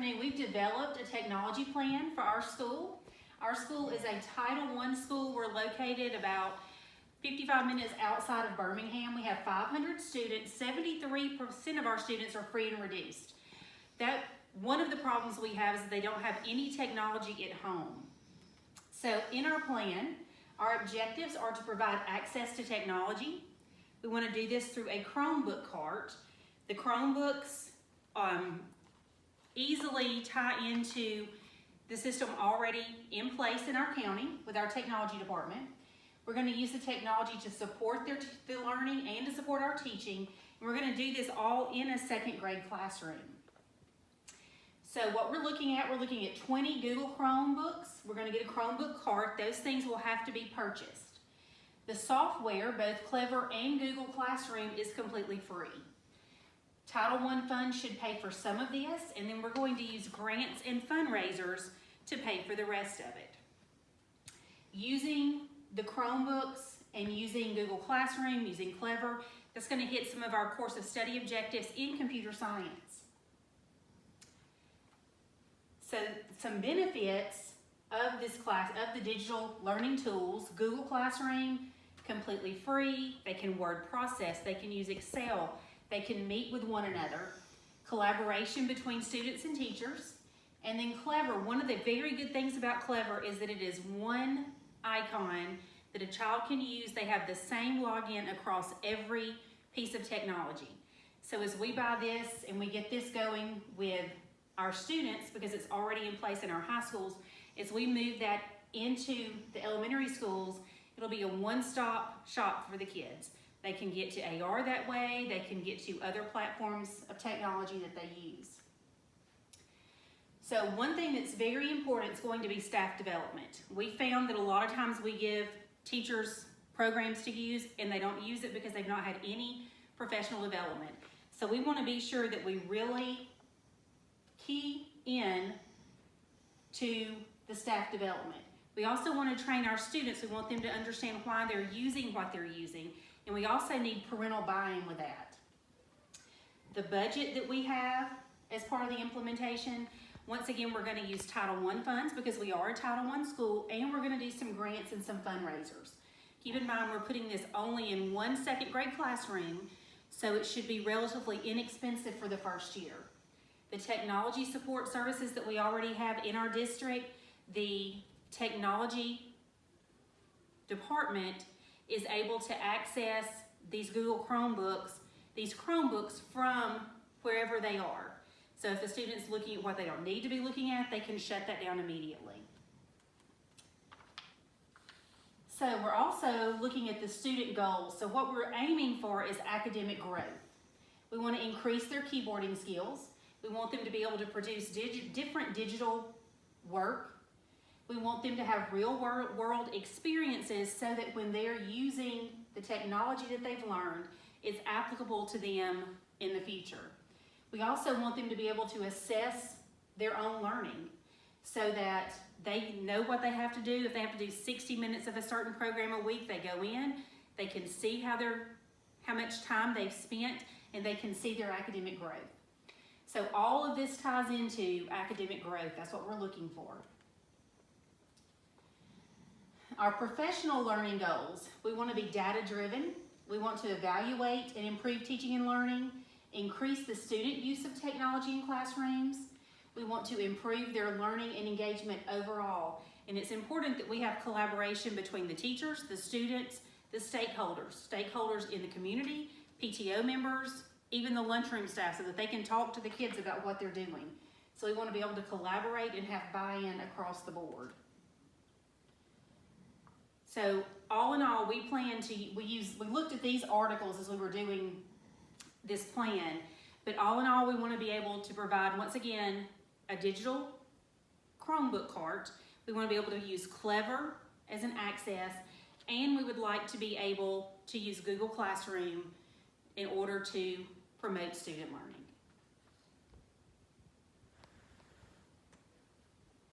afternoon. We've developed a technology plan for our school. Our school is a Title I school. We're located about 55 minutes outside of Birmingham. We have 500 students. 73% of our students are free and reduced. One of the problems we have is that they don't have any technology at home. So in our plan, our objectives are to provide access to technology. We want to do this through a Chromebook cart. The Chromebooks easily tie into the system already in place in our county with our technology department. We're going to use the technology to support their learning and to support our teaching. And we're going to do this all in a second grade classroom. So what we're looking at 20 Google Chromebooks. We're going to get a Chromebook cart. Those things will have to be purchased. The software, both Clever and Google Classroom, is completely free. Title I funds should pay for some of this, and then we're going to use grants and fundraisers to pay for the rest of it. Using the Chromebooks and using Google Classroom, using Clever, that's going to hit some of our course of study objectives in computer science. So some benefits of this class, of the digital learning tools: Google Classroom, completely free. They can word process, they can use Excel, they can meet with one another, collaboration between students and teachers. And then Clever, one of the very good things about Clever is that it is one icon that a child can use. They have the same login across every piece of technology. So as we buy this and we get this going with our students, because it's already in place in our high schools, as we move that into the elementary schools, it'll be a one-stop shop for the kids. They can get to AR that way. They can get to other platforms of technology that they use. So one thing that's very important is going to be staff development. We found that a lot of times we give teachers programs to use and they don't use it because they've not had any professional development. So we want to be sure that we really key in to the staff development. We also want to train our students. We want them to understand why they're using what they're using. And we also need parental buy-in with that. The budget that we have as part of the implementation, once again, we're going to use Title I funds because we are a Title I school, and we're going to do some grants and some fundraisers. Keep in mind, we're putting this only in one second grade classroom, so it should be relatively inexpensive for the first year. The technology support services that we already have in our district, the technology department is able to access these Google Chromebooks, from wherever they are. So if a student's looking at what they don't need to be looking at, they can shut that down immediately. So we're also looking at the student goals. So what we're aiming for is academic growth. We want to increase their keyboarding skills. We want them to be able to produce different digital work. We want them to have real world experiences so that when they're using the technology that they've learned, it's applicable to them in the future. We also want them to be able to assess their own learning so that they know what they have to do. If they have to do 60 minutes of a certain program a week, they go in, they can see how much time they've spent, and they can see their academic growth. So all of this ties into academic growth. That's what we're looking for. Our professional learning goals, we want to be data-driven. We want to evaluate and improve teaching and learning, increase the student use of technology in classrooms. We want to improve their learning and engagement overall. And it's important that we have collaboration between the teachers, the students, the stakeholders in the community, PTO members, even the lunchroom staff, so that they can talk to the kids about what they're doing. So we want to be able to collaborate and have buy-in across the board. So all in all, we looked at these articles as we were doing this plan, but all in all, we want to be able to provide, once again, a digital Chromebook cart. We want to be able to use Clever as an access, and we would like to be able to use Google Classroom in order to promote student learning.